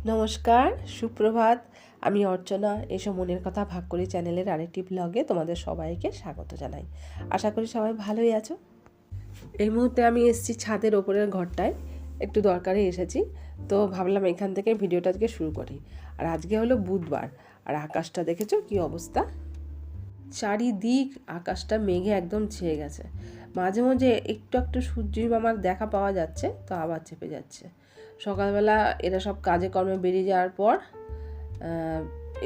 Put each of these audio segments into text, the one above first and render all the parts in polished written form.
নমস্কার, সুপ্রভাত। আমি অর্চনা। এসব মনের কথা ভাগ করি চ্যানেলের আরেকটি ব্লগে তোমাদের সবাইকে স্বাগত জানাই। আশা করি সবাই ভালোই আছো। এই মুহূর্তে আমি এসেছি ছাদের ওপরের ঘরটায়, একটু দরকারে এসেছি, তো ভাবলাম এখান থেকে ভিডিওটা আজকে শুরু করি। আর আজকে হলো বুধবার, আর আকাশটা দেখেছো কি অবস্থা। চারিদিক আকাশটা মেঘে একদম ছেয়ে গেছে। মাঝে মাঝে একটু একটু সূর্যি মামার দেখা পাওয়া যাচ্ছে, তো আবার চেপে যাচ্ছে। সকালবেলা এরা সব কাজে কর্মে বেরিয়ে যাওয়ার পর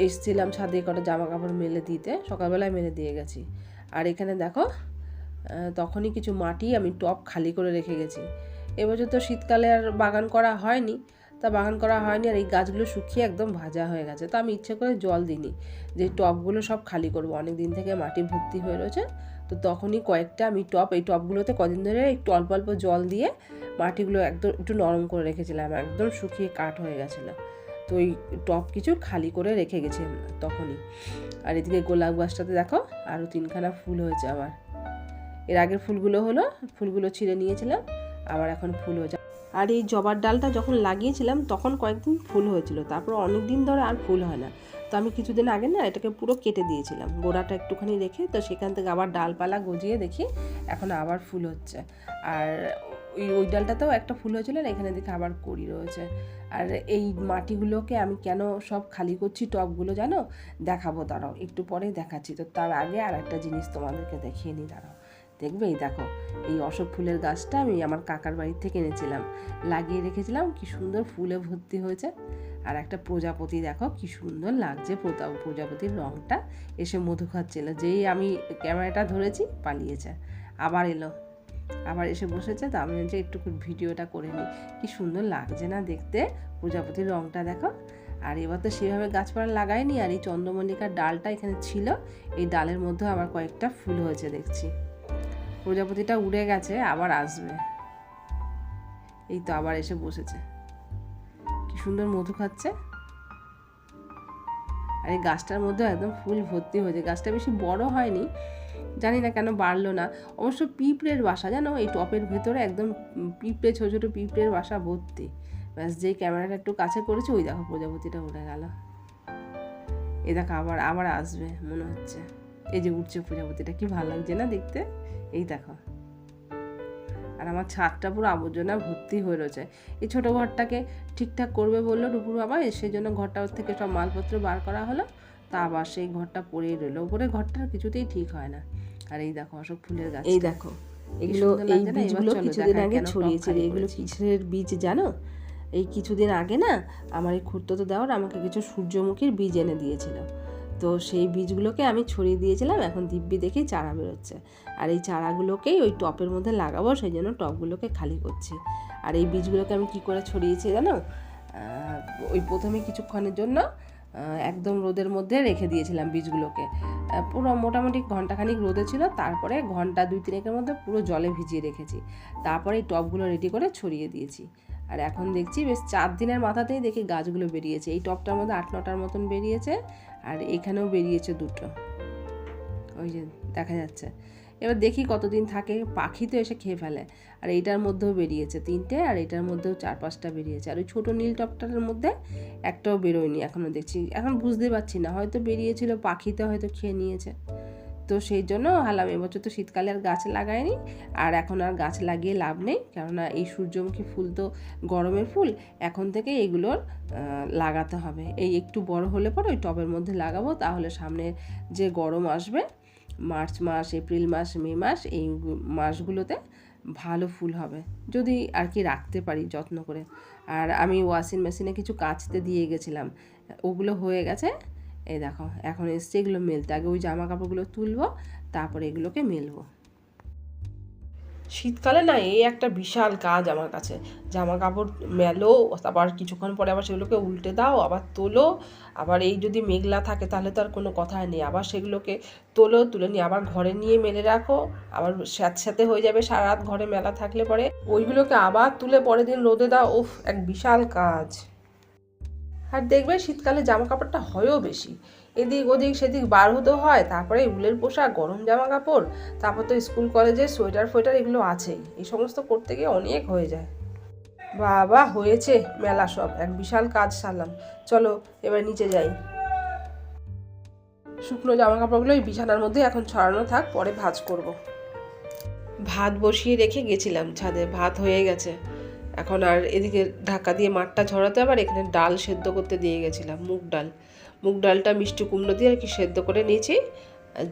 এসছিলাম ছাদে কটা জামা কাপড় মেলে দিতে, সকালবেলায় মেলে দিয়ে গেছি। আর এখানে দেখো তখনই কিছু মাটি আমি টব খালি করে রেখে গেছি। এবছর তো শীতকালে আর বাগান করা হয়নি, আর এই গাছগুলো শুকিয়ে একদম ভাজা হয়ে গেছে। তো আমি ইচ্ছে করে জল দিইনি, যে টবগুলো সব খালি করবো, অনেক দিন থেকে মাটি ভর্তি হয়ে রয়েছে। তো তখনই কয়েকটা আমি এই টবগুলোতে কদিন ধরে একটু অল্প অল্প জল দিয়ে মাটিগুলো একদম একটু নরম করে রেখেছিলাম, একদম শুকিয়ে কাঠ হয়ে গেছিলো। তো ওই টব কিছু খালি করে রেখে গেছি তখনই। আর এদিকে গোলাপ গাছটাতে দেখো আরও 3খানা ফুল হয়েছে আবার। এর আগের ফুলগুলো ছিঁড়ে নিয়েছিলাম, আবার এখন ফুল হয়েছে। আর এই জবার ডালটা যখন লাগিয়েছিলাম তখন কয়েকদিন ফুল হয়েছিল, তারপর অনেক দিন ধরে আর ফুল হয় না। তো আমি কিছুদিন আগে না এটাকে পুরো কেটে দিয়েছিলাম, গোড়াটা একটুখানি রেখে, তো সেখান থেকে আবার ডালপালা গজিয়ে দেখি এখন আবার ফুল হচ্ছে। আর ওই ডালটাতেও একটা ফুল হয়েছিল, আর এখানে দেখে আবার কড়ি রয়েছে। আর এই মাটিগুলোকে আমি কেন সব খালি করছি টবগুলো জানো, দেখাবো, দাঁড়াও একটু পরেই দেখাচ্ছি। তো তার আগে আর একটা জিনিস তোমাদেরকে দেখিয়ে নিই, দাঁড়াও। দেখবে এই দেখো, এই অশোক ফুলের গাছটা আমি আমার কাকার বাড়ির থেকে এনেছিলাম, লাগিয়ে রেখেছিলাম, কি সুন্দর ফুলে ভর্তি হয়েছে। আর একটা প্রজাপতি দেখো কি সুন্দর লাগছে, প্রজাপতির রঙটা, এসে মধু খাচ্ছিল। যেই আমি ক্যামেরাটা ধরেছি পালিয়েছে, আবার এলো, আবার এসে বসেছে। তো আমি যে একটু ভিডিওটা করে নিই, কি সুন্দর লাগছে না দেখতে প্রজাপতির রঙটা দেখো। আর এবার তো সেভাবে গাছপালা লাগাইনি, আর এই চন্দ্রমল্লিকার ডালটা এখানে ছিল, এই ডালের মধ্যে আবার কয়েকটা ফুল হয়েছে দেখছি। প্রজাপতিটা উড়ে গেছে, আবার আসবে। এই তো আবার এসে বসেছে, কি সুন্দর মধু খাচ্ছে। আর এই গাছটার মধ্যে একদম ফুল ভর্তি হয়েছে। গাছটা বেশি বড় হয়নি, জানি না কেন বাড়লো না। অবশ্য পিঁপড়ের বাসা জানো, এই টপের ভেতরে একদম পিঁপড়ে, ছোটো ছোটো পিঁপড়ের বাসা ভর্তি। ব্যাস যেই ক্যামেরাটা একটু কাছে করেছে, ওই দেখো প্রজাপতিটা উড়ে গেল। এই দেখো আবার আবার আসবে মনে হচ্ছে। এই যে উঠছে প্রজাপতিটা, কি ভালো লাগছে না দেখতে। এই দেখো, আর আমার ছাদটা পুরো আবর্জনা ভর্তি হয়ে রয়েছে। এই ছোটো ঘরটাকে ঠিকঠাক করবে বললো রূপুর বাবা, সেই জন্য ঘরটার থেকে সব মালপত্র বার করা হলো। তা আবার সেই ঘরটা পড়েই রইলো, ওপরে ঘরটা কিছুতেই ঠিক হয় না। আর এই দেখো অশোক ফুলের গাছ, এই দেখো এগুলো, এই বীজগুলো কিছুদিন আগে ছড়িয়েছে। এগুলো কিসের বীজ জানো? এই কিছুদিন আগে না আমার এই খুড়তুতো দেওর আমাকে কিছু সূর্যমুখীর বীজ এনে দিয়েছিল। তো সেই বীজগুলোকে আমি ছড়িয়ে দিয়েছিলাম, এখন দিব্যি দেখেই চারা বেরোচ্ছে। আর এই চারাগুলোকেই ওই টপের মধ্যে লাগাবো, সেই জন্য টপগুলোকে খালি করছি। আর এই বীজগুলোকে আমি কি করে ছড়িয়েছি জানো? ওই প্রথমে কিছুক্ষণের জন্য একদম রোদের মধ্যে রেখে দিয়েছিলাম বীজগুলোকে, পুরো মোটামুটি ঘন্টাখানিক রোদে ছিল। তারপরে ঘন্টা 2-3 মধ্যে পুরো জলে ভিজিয়ে রেখেছি, তারপরে এই টবগুলো রেডি করে ছড়িয়ে দিয়েছি। আর এখন দেখছি বেশ 4 দিনের মাথাতেই দেখি গাছগুলো বেরিয়েছে। এই টবটার মধ্যে 8-9টার মতন বেরিয়েছে, আর এখানেও বেরিয়েছে 2টো, ওই যে দেখা যাচ্ছে। এবার দেখি কতদিন থাকে, পাখি তো এসে খেয়ে ফেলে। আর এইটার মধ্যেও বেরিয়েছে 3টে, আর এটার মধ্যেও 4-5টা বেরিয়েছে। আর ওই ছোটো নীল টপটার মধ্যে একটাও বেরোয়নি এখনও দেখছি। এখন বুঝতে পারছি না, হয়তো বেরিয়েছিল, পাখিতে হয়তো খেয়ে নিয়েছে। তো সেই জন্য হালাম, এবছর তো শীতকালে আর গাছ লাগায়নি, আর এখন আর গাছ লাগিয়ে লাভ নেই, কেননা এই সূর্যমুখী ফুল তো গরমের ফুল, এখন থেকে এগুলোর লাগাতে হবে। এই একটু বড় হলে পরে ওই টবের মধ্যে লাগাবো, তাহলে সামনে যে গরম আসবে, মার্চ মাস, এপ্রিল মাস, মে মাস, এই মাসগুলোতে ভালো ফুল হবে, যদি আর কি রাখতে পারি যত্ন করে। আর আমি ওয়াশিং মেশিনে কিছু কাচতে দিয়ে গেছিলাম, ওগুলো হয়ে গেছে। এই দেখো এখন এসছে এগুলো মেলতে, আগে ওই জামা কাপড়গুলো তুলবো, তারপরে এগুলোকে মেলবো। শীতকালে না এই একটা বিশাল কাজ আমার কাছে, জামা কাপড় মেলো, আবার কিছুক্ষণ পরে আবার সেগুলোকে উল্টে দাও, আবার তোলো। আবার এই যদি মেঘলা থাকে তাহলে তো আর কোনো কথাই নেই, আবার সেগুলোকে তোলো, তুলে নিয়ে আবার ঘরে নিয়ে মেলে রাখো, আবার স্যাঁতস্যাঁতে হয়ে যাবে সারা রাত ঘরে মেলা থাকলে পরে, ওইগুলোকে আবার তুলে পরের দিন রোদে দাও। উফ, এক বিশাল কাজ। আর দেখবে শীতকালে জামা কাপড়টা হয়ও বেশি, এদিক ওদিক সেদিক বার হতে হয়, তারপরে উলের পোশাক, গরম জামা কাপড়, তারপর তো স্কুল কলেজে সোয়েটার ফোয়েটার এগুলো আছেই, এই সমস্ত করতে গিয়ে অনেক হয়ে যায়। বাবা হয়েছে মেলা সব, এক বিশাল কাজ সারলাম। চলো এবার নিচে যাই। শুকনো জামা কাপড়গুলো এই বিছানার মধ্যে এখন ছড়ানো থাক, পরে ভাঁজ করব। ভাত বসিয়ে রেখে গেছিলাম ছাদে, ভাত হয়ে গেছে। এখন আর এদিকে ঢাকা দিয়ে মাঠটা ঝরাতে, আবার এখানে ডাল সেদ্ধ করতে দিয়ে গেছিলাম, মুগ ডালটা মিষ্টি কুমড়ো দিয়ে আর কি সেদ্ধ করে নিয়েছি।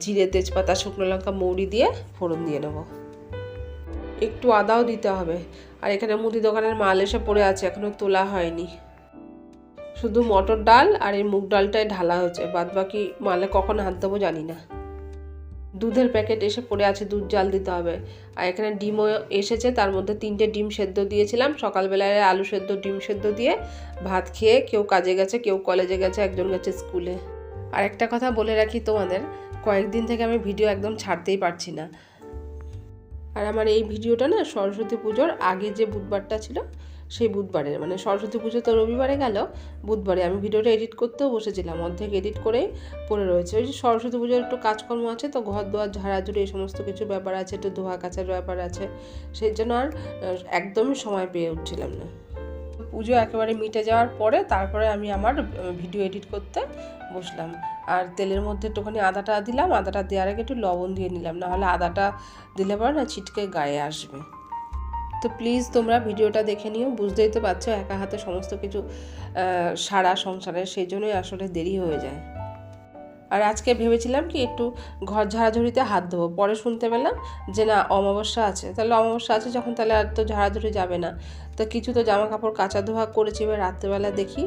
জিরে, তেজপাতা, শুকনো লঙ্কা, মৌরি দিয়ে ফোড়ন দিয়ে নেব। একটু আদাও দিতে হবে। আর এখানে মুদি দোকানের মাল এসে পড়ে আছে, এখনো তোলা হয়নি। শুধু মটর ডাল আর এই মুগ ডালটাই ঢালা হয়েছে, বাদ বাকি মালে কখন হাত দেবো জানি না। দুধের প্যাকেট এসে পড়ে আছে, দুধ জাল দিতে হবে। আর এখানে ডিমও এসেছে, তার মধ্যে 3টে ডিম সেদ্ধ দিয়েছিলাম সকালবেলায়, আলু সেদ্ধ, ডিম সেদ্ধ দিয়ে ভাত খেয়ে কেউ কাজে গেছে, কেউ কলেজে গেছে, একজন গেছে স্কুলে। আর একটা কথা বলে রাখি তোমাদের, কয়েকদিন থেকে আমি ভিডিও একদম ছাড়তেই পারছি না। আর আমার এই ভিডিওটা না সরস্বতী পুজোর আগে যে বুধবারটা ছিল সেই বুধবারের, মানে সরস্বতী পুজো তো রবিবারে গেল, বুধবারে আমি ভিডিওটা এডিট করতেও বসেছিলাম, অর্ধেক এডিট করেই পড়ে রয়েছে। ওই যে সরস্বতী পুজোর একটু কাজকর্ম আছে তো, ঘর দোয়ার ঝাড়াঝুড়ি এই সমস্ত কিছু ব্যাপার আছে, একটু ধোয়া কাচার ব্যাপার আছে, সেই জন্য আর একদমই সময় পেয়ে উঠছিলাম না। পুজো একেবারে মিটে যাওয়ার পরে তারপরে আমি আমার ভিডিও এডিট করতে বসলাম। আর তেলের মধ্যে একটুখানি আদাটা দিলাম, আদাটা দেওয়ার আগে একটু লবণ দিয়ে নিলাম, নাহলে আদাটা দিলে পরে না ছিটকে গায়ে আসবে। তো প্লিজ তোমরা ভিডিওটা দেখে নিও, বুঝতেই তো পারছো একা হাতে সমস্ত কিছু সারা সংসারের, সেই জন্যই আসলে দেরি হয়ে যায়। আর আজকে ভেবেছিলাম কি একটু ঘর ঝাড়াঝুড়িতে হাত দেবো, পরে শুনতে পেলাম যে না অমাবস্যা আছে, তাহলে অমাবস্যা আছে যখন তাহলে আর তো ঝাড়াঝুড়ি যাবে না। তো কিছু তো জামা কাপড় কাচা ধোয়া করেছি, এবার রাত্রেবেলা দেখি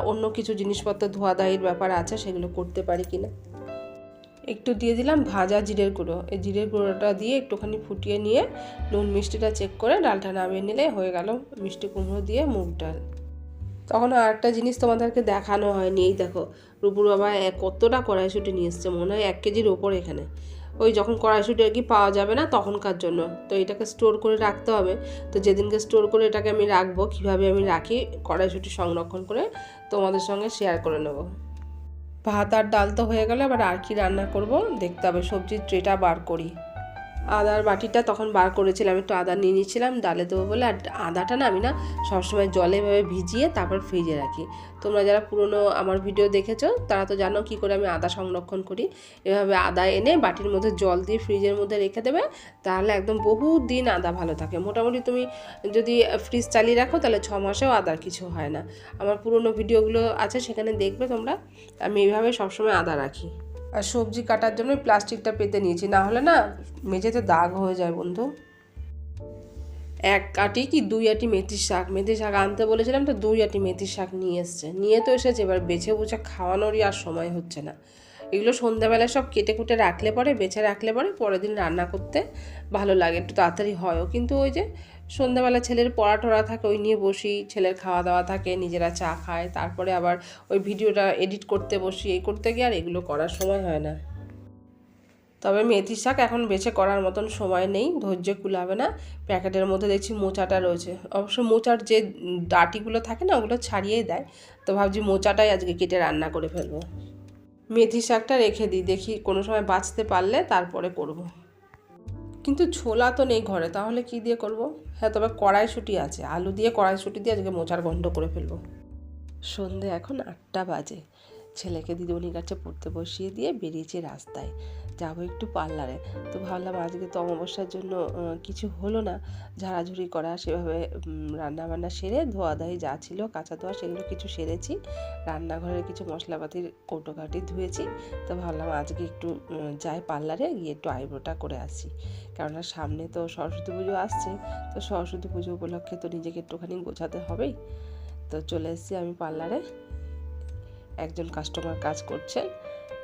অন্য কিছু জিনিসপত্র ধোয়া দাহির ব্যাপার আছে, সেগুলো করতে পারি কিনা। একটু দিয়ে দিলাম ভাজা জিরের গুঁড়ো, এই জিরের গুঁড়োটা দিয়ে একটুখানি ফুটিয়ে নিয়ে নুন মিষ্টিটা চেক করে ডালটা নামিয়ে নিলে হয়ে গেল মিষ্টি কুমড়ো দিয়ে মুগ ডাল। তখন আর একটা জিনিস তোমাদেরকে দেখানো হয়নি, এই দেখো রুপুর বাবা কতটা কড়াইশুঁটি নিয়ে এসছে, মনে হয় 1 কেজির ওপর। এখানে ওই যখন কড়াইশুঁটি আর কি পাওয়া যাবে না তখনকার জন্য, তো এটাকে স্টোর করে রাখতে হবে। তো যেদিনকে স্টোর করে এটাকে আমি রাখবো, কীভাবে আমি রাখি কড়াইশুঁটি সংরক্ষণ করে তোমাদের সঙ্গে শেয়ার করে নেব। ভাত আর ডাল তো হয়ে গেল, এবার আর কি রান্না করব দেখতে হবে। সবজির ট্রেটা বার করি, আদার বাটিটা তখন বার করেছিলাম, একটু আদা নিয়ে নিয়েছিলাম ডালে দেবো বলে। আর আদাটা না আমি না সবসময় জলে এভাবে ভিজিয়ে তারপর ফ্রিজে রাখি। তোমরা যারা পুরনো আমার ভিডিও দেখেছো তারা তো জানো কী করে আমি আদা সংরক্ষণ করি। এভাবে আদা এনে বাটির মধ্যে জল দিয়ে ফ্রিজের মধ্যে রেখে দেবে, তাহলে একদম বহু দিন আদা ভালো থাকে। মোটামুটি তুমি যদি ফ্রিজ চালিয়ে রাখো তাহলে 6 মাসেও আদার কিছু হয় না। আমার পুরনো ভিডিওগুলো আছে, সেখানে দেখবে তোমরা, আমি এইভাবে সবসময় আদা রাখি। আর সবজি কাটার জন্য প্লাস্টিকটা পেতে নিয়েছি, না হলে না মেঝেতে দাগ হয়ে যায় বন্ধু। 1 আটি কি 2 আটি মেথির শাক আনতে বলেছিলাম, তো 2 আটি মেথির শাক নিয়ে তো এসেছে, এবার বেছে বুঝে খাওয়ানোরই আর সময় হচ্ছে না। এগুলো সন্ধ্যাবেলায় সব কেটে কুটে রাখলে পরে, বেছে রাখলে পরে পরের দিন রান্না করতে ভালো লাগে, একটু তাড়াতাড়ি হয়ও। কিন্তু ওই যে সন্ধ্যাবেলা ছেলের পড়া টড়া থাকে, ওই নিয়ে বসি, ছেলের খাওয়া দাওয়া থাকে, নিজেরা চা খায়, তারপরে আবার ওই ভিডিওটা এডিট করতে বসি, এই করতে গিয়ে আর এগুলো করার সময় হয় না। তবে মেথি শাক এখন বেছে করার মতন সময় নেই, ধৈর্য কুলাবে না। প্যাকেটের মধ্যে দেখছি মোচাটা রয়েছে, অবশ্য মোচার যে ডাটিগুলো থাকে না ওগুলো ছাড়িয়েই দেয়, তো ভাবছি মোচাটাই আজকে কেটে রান্না করে ফেলবো। মেথি শাকটা রেখে দিই, দেখি কোনো সময় বাঁচতে পারলে তারপরে করব। কিন্তু ছোলা তো নেই ঘরে, তাহলে কি দিয়ে করব? হ্যাঁ, তবে কড়াইশুঁটি আছে, আলু দিয়ে কড়াইশুঁটি দিয়ে আজকে মোচার ঘন্ট করে ফেলবো। সন্ধে এখন 8টা বাজে, ছেলেকে দিদিমণির কাছে পড়তে বসিয়ে দিয়ে বেরিয়েছি রাস্তায়, যাবো একটু পার্লারে। তো ভাবলাম আজকে তো অমাবস্যার জন্য কিছু হলো না ঝাড়াঝুড়ি করা, সেভাবে রান্নাবান্না সেরে ধোয়াধাই যা ছিল কাঁচা ধোয়া সেগুলো কিছু সেরেছি, রান্নাঘরের কিছু মশলাপাতির কৌটোকাটি ধুয়েছি। তো ভাবলাম আজকে একটু যাই পার্লারে, গিয়ে একটু আইব্রোটা করে আসি, কেননা সামনে তো সরস্বতী পুজো আসছে, তো সরস্বতী পুজো উপলক্ষে তো নিজেকে একটুখানি গোছাতে হবেই। তো চলে এসেছি আমি পার্লারে, একজন কাস্টমার কাজ করছেন,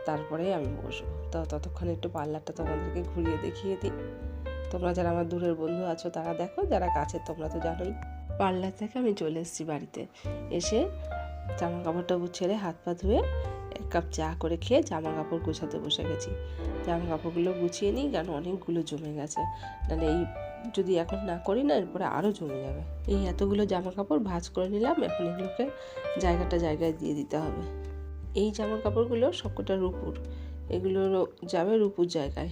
তারপরেই আমি বসবো। তো ততক্ষণ একটু পার্লারটা তোমাদেরকে ঘুরিয়ে দেখিয়ে দিই। তোমরা যারা আমার দূরের বন্ধু আছো তারা দেখো, যারা কাছে তোমরা তো জানোই। পার্লার থেকে আমি চলে এসেছি বাড়িতে, এসে জামা কাপড়টা ছেড়ে হাত পা ধুয়ে 1 কাপ চা করে খেয়ে জামা কাপড় গোছাতে বসে গেছি। জামা কাপড়গুলো গুছিয়ে নিই, কারণ অনেকগুলো জমে গেছে, নাহলে এই যদি এখন না করি না এরপরে আরও জমে যাবে। এই এতগুলো জামা কাপড় ভাঁজ করে নিলাম, এখন এগুলোকে জায়গায় দিয়ে দিতে হবে। এই জামা কাপড়গুলো সবকটা রূপুর, এগুলো যাবে রূপুর জায়গায়।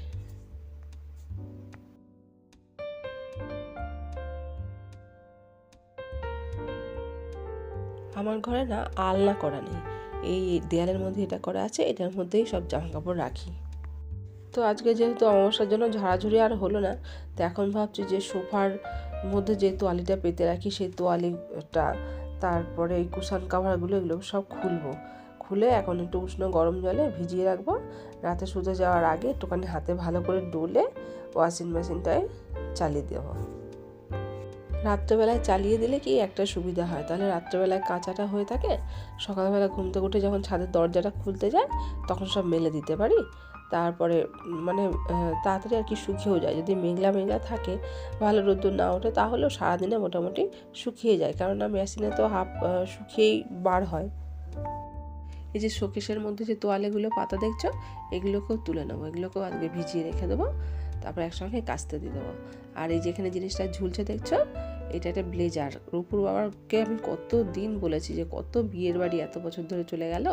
আমার ঘরে না আলনা করা নেই, এই দেয়ালের মধ্যে এটা করা আছে, এটার মধ্যেই সব জামা কাপড় রাখি। তো আজকে যেহেতু অমাবস্যার জন্য ঝাড়াঝুড়ি আর হলো না, তো এখন ভাবছি যে সোফার মধ্যে যে তোয়ালিটা পেতে রাখি সেই তোয়ালিটা, তারপরে এই কুশন কাভারগুলো, এগুলো সব খুলে এখন একটু উষ্ণ গরম জলে ভিজিয়ে রাখবো। রাতে শুতে যাওয়ার আগে একটুখানি হাতে ভালো করে ডলে ওয়াশিং মেশিনটায় চালিয়ে দেবো। রাত্রেবেলায় চালিয়ে দিলে কি একটা সুবিধা হয়, তাহলে রাত্রেবেলায় কাঁচাটা হয়ে থাকে, সকালবেলা ঘুম থেকে উঠে যখন ছাদের দরজাটা খুলতে যায় তখন সব মেলে দিতে পারি। তারপরে মানে তাড়াতাড়ি আর কি শুকিয়েও যায়। যদি মেঘলা থাকে, ভালো রোদ্দুর না ওঠে, তাহলেও সারাদিনে মোটামুটি শুকিয়ে যায়, কেননা মেশিনে তো শুকিয়েই বার হয়। এই যে শোকেসের মধ্যে যে তোয়ালেগুলো পাতা দেখছো, এগুলোকেও তুলে নেবো, এগুলোকেও আজকে ভিজিয়ে রেখে দেবো, তারপর একসঙ্গে কাচতে দিয়ে দেবো। আর এই যেখানে জিনিসটা ঝুলছে দেখছো, এটা একটা ব্লেজার। রূপুর বাবাকে আমি কত দিন বলেছি যে কত বিয়ের বাড়ি এত বছর ধরে চলে গেল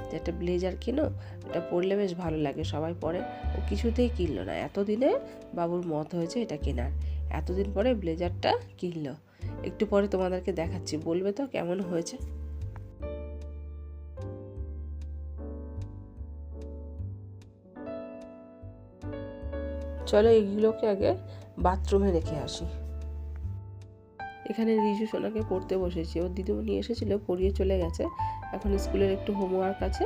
যে একটা ব্লেজার কিনো, এটা পরলে বেশ ভালো লাগে, সবাই পরে। ও কিছুতেই কিনলো না, এতদিনে বাবুর মত হয়েছে এটা কেনার, এতদিন পরে ব্লেজারটা কিনলো। একটু পরে তোমাদেরকে দেখাচ্ছি, বলবে তো কেমন হয়েছে। চলো এইগুলোকে আগে বাথরুমে রেখে আসি। এখানে রিজু সোনাকে পড়তে বসেছি, ওর দিদিমণি এসেছিলো, পড়িয়ে চলে গেছে। এখন স্কুলের একটু হোমওয়ার্ক আছে,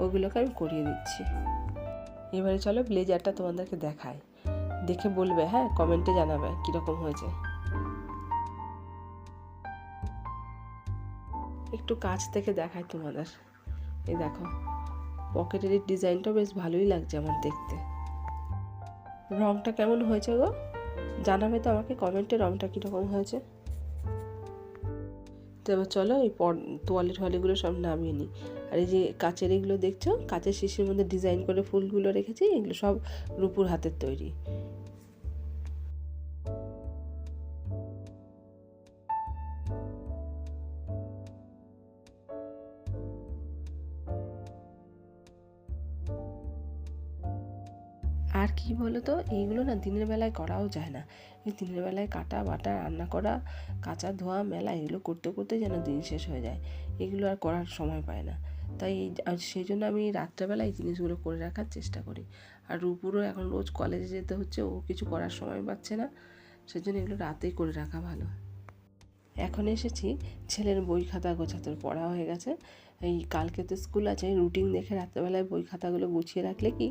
ওইগুলোকে আমি করিয়ে দিচ্ছি। এবারে চলো ব্লেজারটা তোমাদেরকে দেখাই, দেখে বলবে, হ্যাঁ কমেন্টে জানাবে কীরকম হয়েছে। একটু কাছ থেকে দেখাই তোমাদের, এই দেখো পকেটের এই ডিজাইনটা বেশ ভালোই লাগছে আমার দেখতে। রংটা কেমন হয়েছে গো, জানাবে তো আমাকে কমেন্টে রংটা কীরকম হয়েছে। তো এবার চলো এই তোয়ালিগুলো সব নামিয়ে নিই। আর এই যে কাচের এগুলো দেখছো, কাচের শিশির মধ্যে ডিজাইন করে ফুলগুলো রেখেছি, এগুলো সব রূপুর হাতের তৈরি। আর কি বলো তো, এইগুলো না দিনের বেলায় করাও যায় না। এই দিনের বেলায় কাটা বাটা, রান্না করা, কাঁচা ধোয়া মেলা, এগুলো করতে করতে যেন দিন শেষ হয়ে যায়, এগুলো আর করার সময় পায় না। তাই সেই জন্য আমি রাত্রেবেলায় এই জিনিসগুলো করে রাখার চেষ্টা করি। আর রূপুরও এখন রোজ কলেজে যেতে হচ্ছে, ও কিছু করার সময় পাচ্ছে না, সেজন্য এগুলো রাতেই করে রাখা ভালো। এখন এসেছি ছেলের বই খাতা গোছাতে, পড়া হয়ে গেছে। এই কালকে তো স্কুল আছে, রুটিন দেখে রাত্রেবেলায় বই খাতাগুলো গুছিয়ে রাখলে কি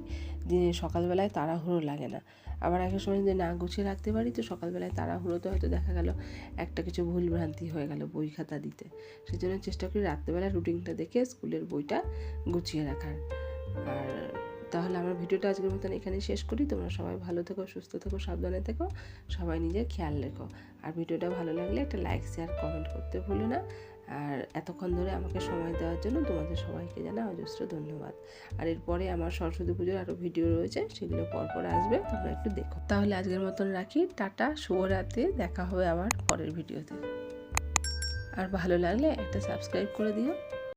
দিনে সকালবেলায় তাড়াহুড়ো লাগে না। আবার একটা সময় যদি না গুছিয়ে রাখতে পারি তো সকালবেলায় তাড়াহুড়োতে হয়তো দেখা গেল একটা কিছু ভুলভ্রান্তি হয়ে গেল বই খাতা দিতে। সেই জন্য চেষ্টা করি রাত্রেবেলা রুটিনটা দেখে স্কুলের বইটা গুছিয়ে রাখার। আর তাহলে আমার ভিডিওটা আজকের মতন এখানে শেষ করি। তোমরা সবাই ভালো থেকো, সুস্থ থেকো, সাবধানে থেকো, সবাই নিজের খেয়াল রেখো। আর ভিডিওটা ভালো লাগলে একটা লাইক, শেয়ার, কমেন্ট করতে ভুলো না। আর এতক্ষণ ধরে আমাকে সময় দেওয়ার জন্য তোমাদের সবাইকে জানাই অজস্র ধন্যবাদ। আর এরপরে আমার সরস্বতী পুজোর আরও ভিডিও রয়েছে, সেগুলো পরপর আসবে, তোমরা একটু দেখো। তাহলে আজকের মতন রাখি, টাটা, শুভরাত্রি, দেখা হবে আবার পরের ভিডিওতে। আর ভালো লাগলে একটা সাবস্ক্রাইব করে দিও।